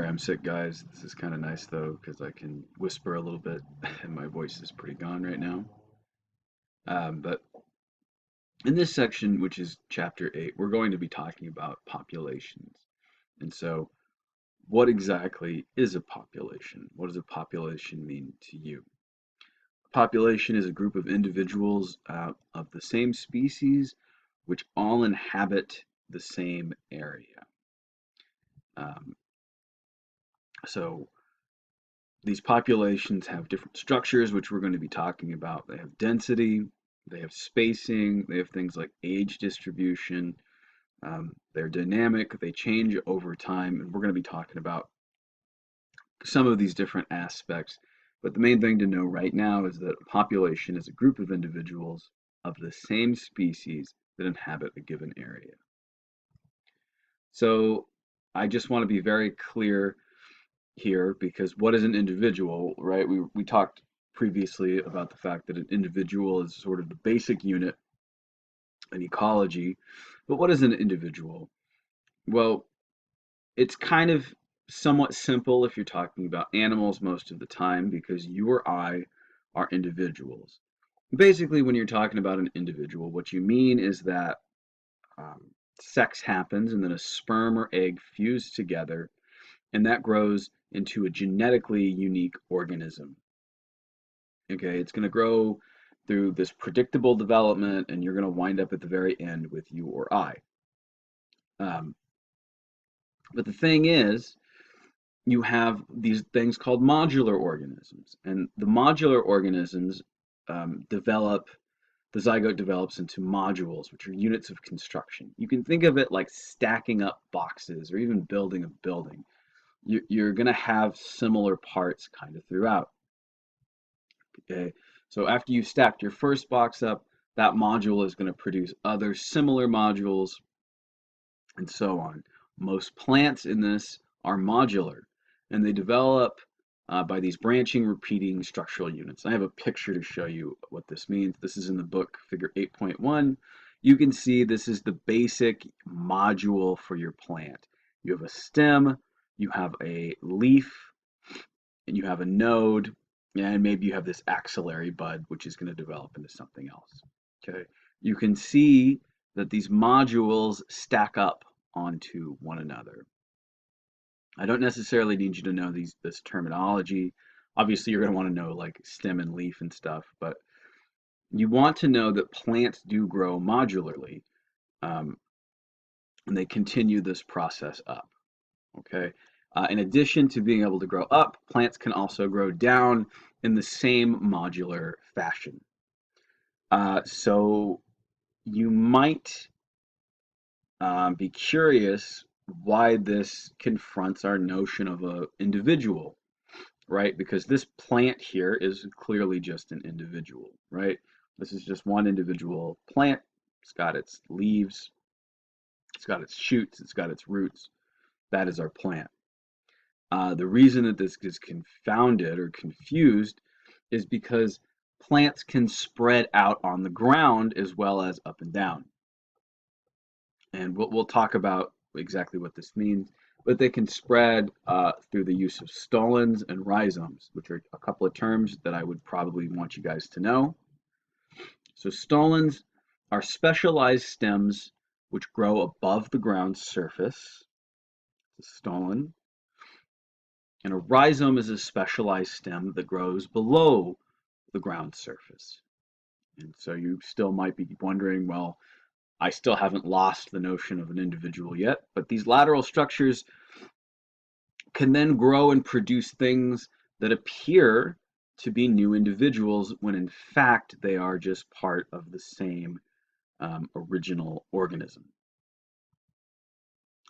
I'm sick, guys. This is kind of nice though, because I can whisper a little bit, and my voice is pretty gone right now. But in this section, which is chapter 8, we're going to be talking about populations. And so, what exactly is a population? What does a population mean to you? A population is a group of individuals of the same species which all inhabit the same area. Um, so, These populations have different structures, which we're going to be talking about. They have density, they have spacing, they have things like age distribution. They're dynamic, they change over time, and we're going to be talking about some of these different aspects. But the main thing to know right now is that a population is a group of individuals of the same species that inhabit a given area. So I just want to be very clear here, because what is an individual, right? We talked previously about the fact that an individual is sort of the basic unit in ecology. But what is an individual? Well, it's kind of somewhat simple if you're talking about animals most of the time, because you or I are individuals. Basically, when you're talking about an individual, what you mean is that um, sex happens and then a sperm or egg fuse together, and that grows into a genetically unique organism. Okay, it's going to grow through this predictable development, and you're going to wind up at the very end with you or I. Um, but the thing is, you have these things called modular organisms, and the modular organisms develop. The zygote develops into modules, which are units of construction. You can think of it like stacking up boxes or even building a building. You're going to have similar parts kind of throughout. Okay, so after you've stacked your first box up, that module is going to produce other similar modules and so on. Most plants in this are modular, and they develop by these branching, repeating structural units. I have a picture to show you what this means. This is in the book, figure 8.1. You can see this is the basic module for your plant. You have a stem, you have a leaf, and you have a node, and maybe you have this axillary bud, which is going to develop into something else. Okay, you can see that these modules stack up onto one another. I don't necessarily need you to know this terminology. Obviously, you're going to want to know like stem and leaf and stuff, but you want to know that plants do grow modularly, and they continue this process up. Okay. In addition to being able to grow up, plants can also grow down in the same modular fashion. So you might be curious why this confronts our notion of an individual, right? Because this plant here is clearly just an individual, right? This is just one individual plant. It's got its leaves, it's got its shoots, it's got its roots. That is our plant. The reason that this is confounded or confused is because plants can spread out on the ground as well as up and down. And we'll talk about exactly what this means, but they can spread through the use of stolons and rhizomes, which are a couple of terms that I would probably want you guys to know. So stolons are specialized stems which grow above the ground surface. It's a stolon. And a rhizome is a specialized stem that grows below the ground surface. And so you still might be wondering, well, I still haven't lost the notion of an individual yet, but these lateral structures can then grow and produce things that appear to be new individuals when in fact they are just part of the same original organism.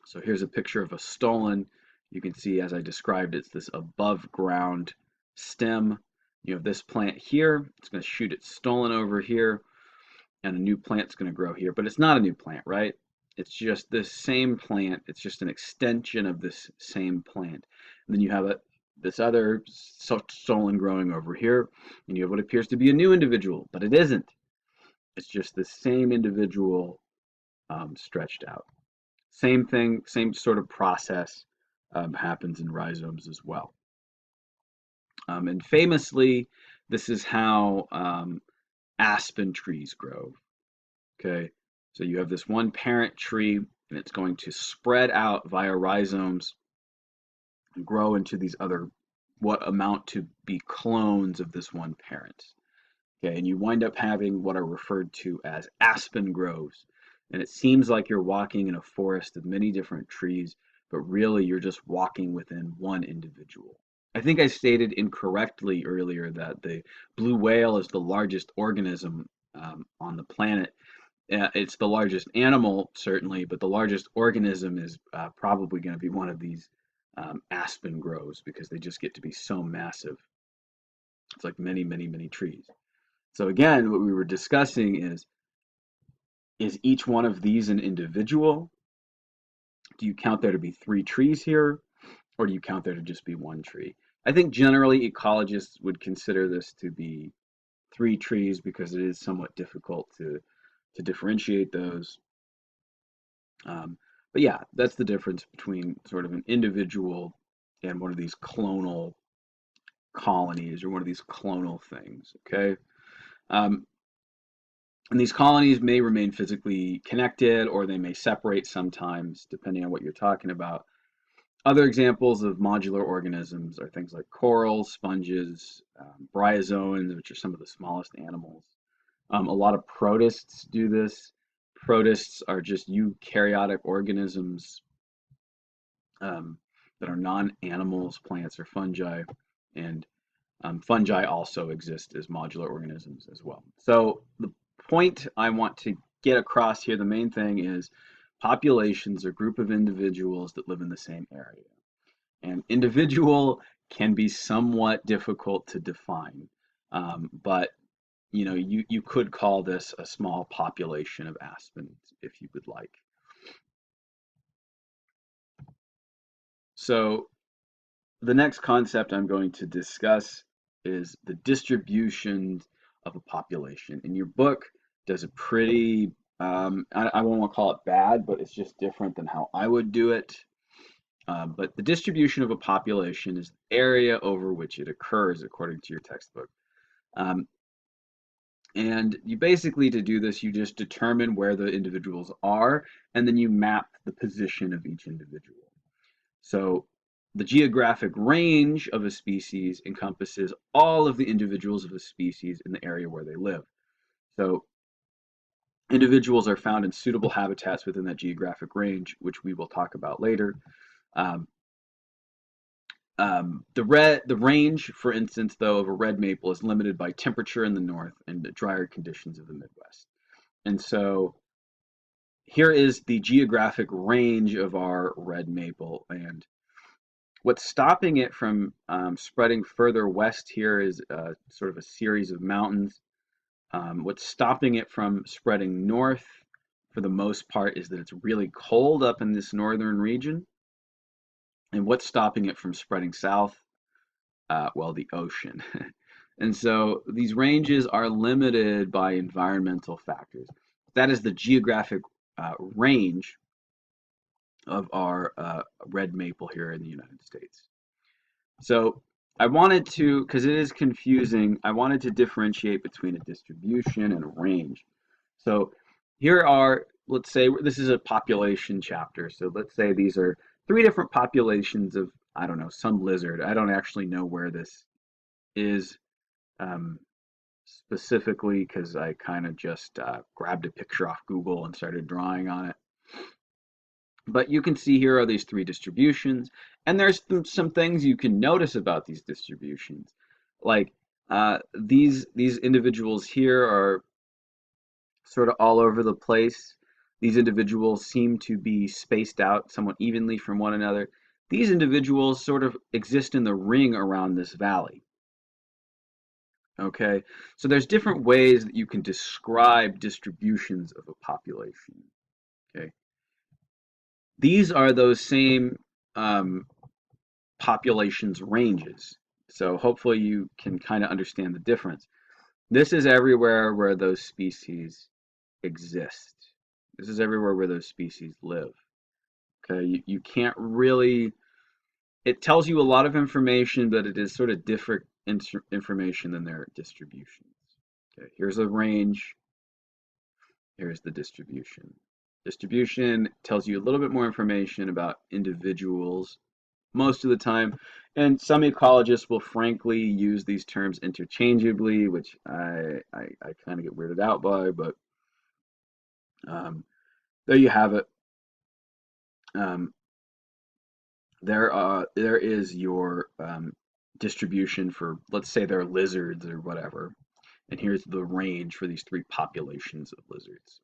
So here's a picture of a stolon. You can see, as I described, it's this above ground stem. You have this plant here, it's going to shoot its stolon over here, and a new plant's going to grow here, but it's not a new plant, right? It's just this same plant. It's just an extension of this same plant. And then you have this other stolon growing over here, and you have what appears to be a new individual, but it isn't. It's just the same individual stretched out. Same thing, same sort of process, happens in rhizomes as well. And famously, this is how aspen trees grow. Okay, so you have this one parent tree, and it's going to spread out via rhizomes and grow into these other, what amount to be clones of this one parent. Okay, and you wind up having what are referred to as aspen groves. And it seems like you're walking in a forest of many different trees, but really you're just walking within one individual. I think I stated incorrectly earlier that the blue whale is the largest organism on the planet. It's the largest animal, certainly, but the largest organism is probably going to be one of these aspen groves because they just get to be so massive. It's like many, many, many trees. So again, what we were discussing is each one of these an individual? Do you count there to be 3 trees here, or do you count there to just be 1 tree? I think generally ecologists would consider this to be 3 trees because it is somewhat difficult to differentiate those. But yeah, that's the difference between sort of an individual and one of these clonal colonies or one of these clonal things, okay? Um, and these colonies may remain physically connected or they may separate sometimes, depending on what you're talking about. Other examples of modular organisms are things like corals, sponges, bryozoans, which are some of the smallest animals. A lot of protists do this. Protists are just eukaryotic organisms that are non-animals, plants, or fungi. And fungi also exist as modular organisms as well. So the point I want to get across here, the main thing is populations are a group of individuals that live in the same area. And individual can be somewhat difficult to define, but you could call this a small population of aspens if you would like. So the next concept I'm going to discuss is the distribution of a population. And your book does a pretty, I won't want to call it bad, but it's just different than how I would do it. But the distribution of a population is the area over which it occurs, according to your textbook. Um, and you basically, to do this, you just determine where the individuals are, and then you map the position of each individual. So the geographic range of a species encompasses all of the individuals of a species in the area where they live. So individuals are found in suitable habitats within that geographic range, which we will talk about later. Um, the range, for instance, though, of a red maple is limited by temperature in the north and the drier conditions of the Midwest. And so here is the geographic range of our red maple. And what's stopping it from spreading further west here is sort of a series of mountains. What's stopping it from spreading north, for the most part, is that it's really cold up in this northern region. And what's stopping it from spreading south? Well, the ocean. And so these ranges are limited by environmental factors. That is the geographic range of our red maple here in the United States. So I wanted to, because it is confusing, I wanted to differentiate between a distribution and a range. So here are, let's say this is a population chapter. So let's say these are 3 different populations of, I don't know, some lizard. I don't actually know where this is specifically because I kind of just grabbed a picture off Google and started drawing on it. But you can see here are these 3 distributions, and there's some things you can notice about these distributions. Like these individuals here are sort of all over the place. These individuals seem to be spaced out somewhat evenly from one another. These individuals sort of exist in the ring around this valley. Okay, so there's different ways that you can describe distributions of a population. Okay, these are those same populations ranges. So hopefully you can kind of understand the difference. This is everywhere where those species exist. This is everywhere where those species live. Okay, you can't really it tells you a lot of information, but it is sort of different information than their distributions. Okay, here's a range. Here's the distribution. Distribution tells you a little bit more information about individuals most of the time, and some ecologists will frankly use these terms interchangeably, which I kind of get weirded out by, but um, there you have it. Um, there is your distribution for, let's say they're lizards or whatever, and here's the range for these three populations of lizards.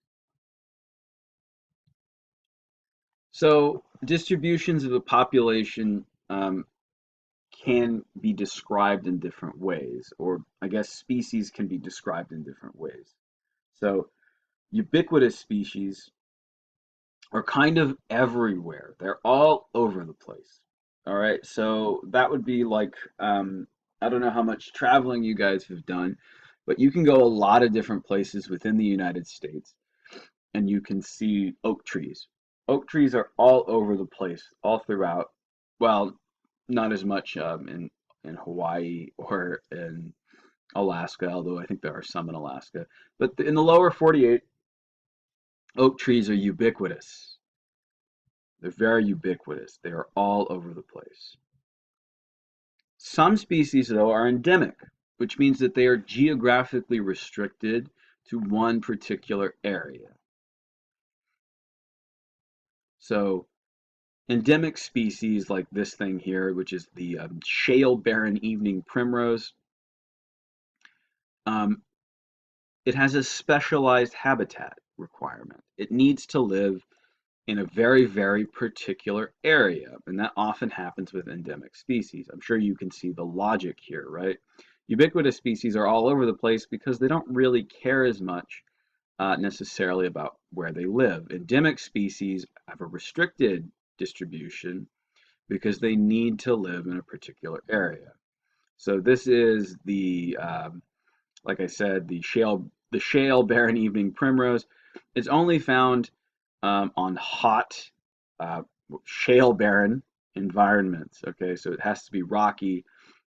So distributions of a population can be described in different ways, or I guess species can be described in different ways. So ubiquitous species are kind of everywhere. They're all over the place. All right, so that would be like, I don't know how much traveling you guys have done, but you can go a lot of different places within the United States and you can see oak trees. Oak trees are all over the place, all throughout. Well, not as much in Hawaii or in Alaska, although I think there are some in Alaska. But in the lower 48, oak trees are ubiquitous. They're very ubiquitous. They are all over the place. Some species, though, are endemic, which means that they are geographically restricted to one particular area. So endemic species like this thing here, which is the shale barren evening primrose, um, it has a specialized habitat requirement. It needs to live in a very, very particular area, and that often happens with endemic species. I'm sure you can see the logic here, right? Ubiquitous species are all over the place because they don't really care as much necessarily about where they live. Endemic species have a restricted distribution because they need to live in a particular area. So this is the, like I said, the shale barren evening primrose. It's only found on hot uh, shale barren environments. Okay, so it has to be rocky,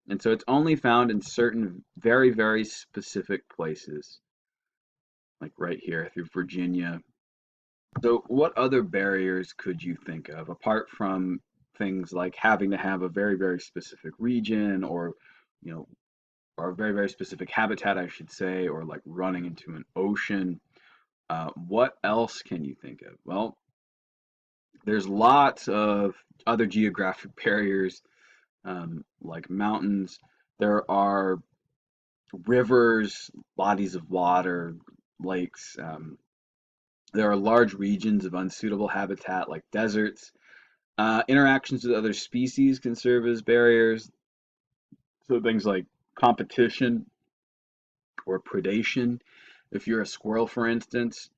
and so it's only found in certain very, very specific places, like right here through Virginia. So what other barriers could you think of apart from things like having to have a very, very specific region or, you know, or a very, very specific habitat, I should say, or like running into an ocean? What else can you think of? Well, there's lots of other geographic barriers, like mountains. There are rivers, bodies of water, lakes. There are large regions of unsuitable habitat, like deserts. Interactions with other species can serve as barriers. So things like competition or predation. If you're a squirrel, for instance,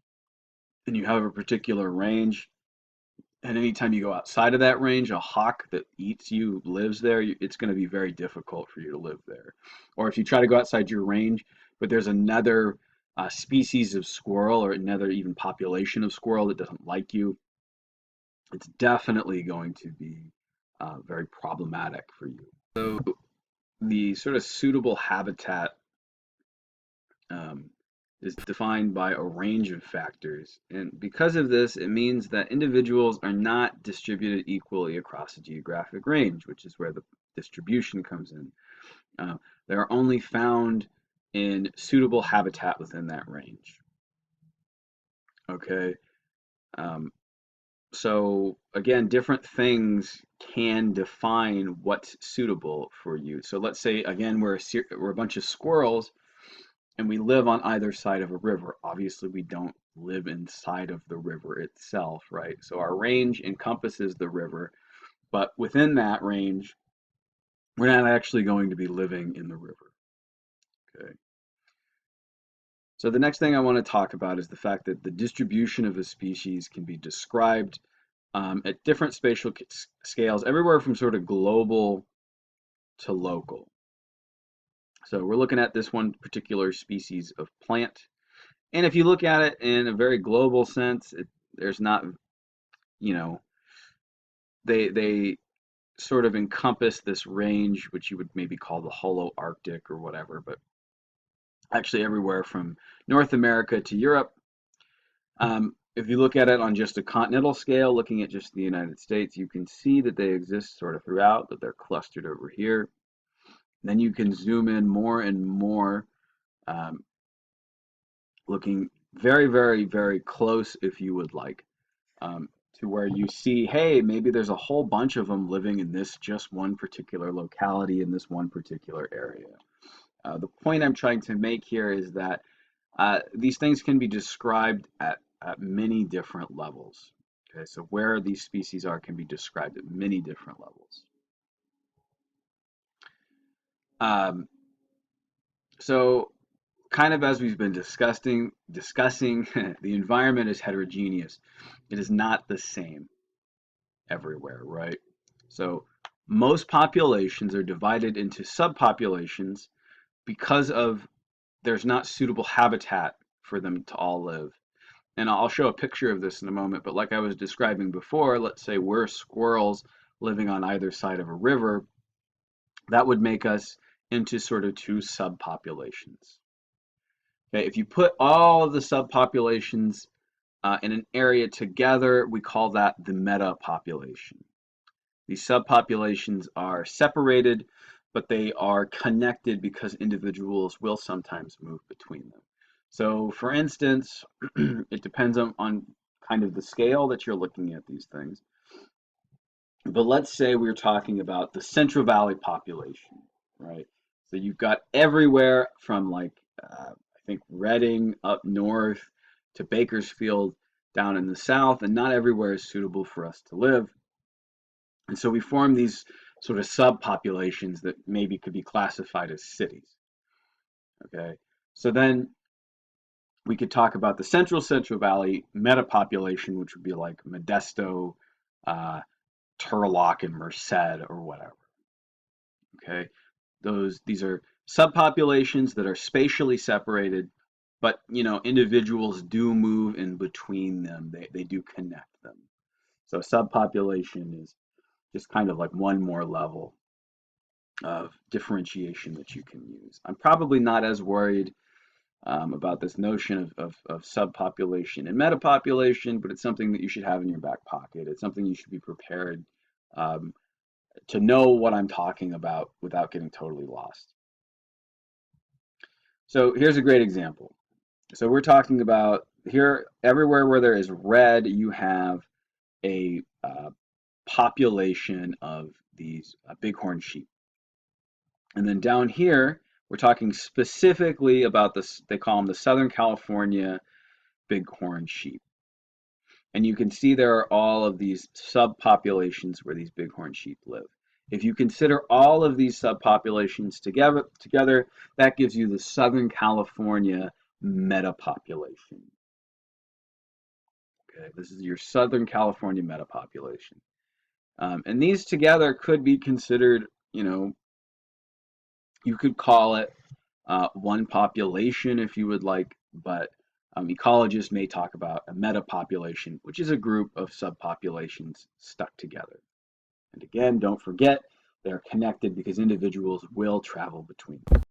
and you have a particular range, and anytime you go outside of that range, a hawk that eats you lives there, it's going to be very difficult for you to live there. Or if you try to go outside your range, but there's another species of squirrel or another even population of squirrel that doesn't like you, it's definitely going to be very problematic for you. So the sort of suitable habitat um, is defined by a range of factors. And because of this, it means that individuals are not distributed equally across a geographic range, which is where the distribution comes in. Uh, they are only found in suitable habitat within that range. Okay. Um, so again, different things can define what's suitable for you. So let's say again we're a bunch of squirrels and we live on either side of a river. Obviously, we don't live inside of the river itself, right? So our range encompasses the river, but within that range, we're not actually going to be living in the river. Okay. So the next thing I want to talk about is the fact that the distribution of a species can be described at different spatial scales, everywhere from sort of global to local. So we're looking at this one particular species of plant. And if you look at it in a very global sense, there's not, you know, they sort of encompass this range, which you would maybe call the Holo-Arctic or whatever, but actually everywhere from North America to Europe. If you look at it on just a continental scale, looking at just the United States, you can see that they exist sort of throughout, that they're clustered over here. Then you can zoom in more and more, um, looking very, very, very close if you would like, to where you see, hey, maybe there's a whole bunch of them living in this just one particular locality in this one particular area. The point I'm trying to make here is that these things can be described at many different levels. Okay, so where these species are can be described at many different levels. Um, so kind of as we've been discussing, the environment is heterogeneous. It is not the same everywhere, right? So most populations are divided into subpopulations because of there's not suitable habitat for them to all live. And I'll show a picture of this in a moment, but like I was describing before, let's say we're squirrels living on either side of a river, that would make us into sort of two subpopulations. Okay, if you put all of the subpopulations in an area together, we call that the metapopulation. These subpopulations are separated, but they are connected because individuals will sometimes move between them. So for instance, it depends on kind of the scale that you're looking at these things. But let's say we're talking about the Central Valley population, right? So you've got everywhere from like, I think Reading up north to Bakersfield down in the south, and not everywhere is suitable for us to live. And so we form these sort of subpopulations that maybe could be classified as cities. Okay, so then we could talk about the Central Valley metapopulation, which would be like Modesto, uh, Turlock, and Merced, or whatever. Okay, these are subpopulations that are spatially separated, but individuals do move in between them. They do connect them. So subpopulation is just kind of like one more level of differentiation that you can use. I'm probably not as worried about this notion of subpopulation and metapopulation, but it's something that you should have in your back pocket. It's something you should be prepared um, to know what I'm talking about without getting totally lost. So here's a great example. So we're talking about here, everywhere where there is red, you have a population of these bighorn sheep. And then down here, we're talking specifically about this, they call them the Southern California bighorn sheep. And you can see there are all of these subpopulations where these bighorn sheep live. If you consider all of these subpopulations together, that gives you the Southern California metapopulation. Okay, this is your Southern California metapopulation. And these together could be considered, you could call it one population if you would like, but ecologists may talk about a metapopulation, which is a group of subpopulations stuck together. And again, don't forget, they're connected because individuals will travel between them.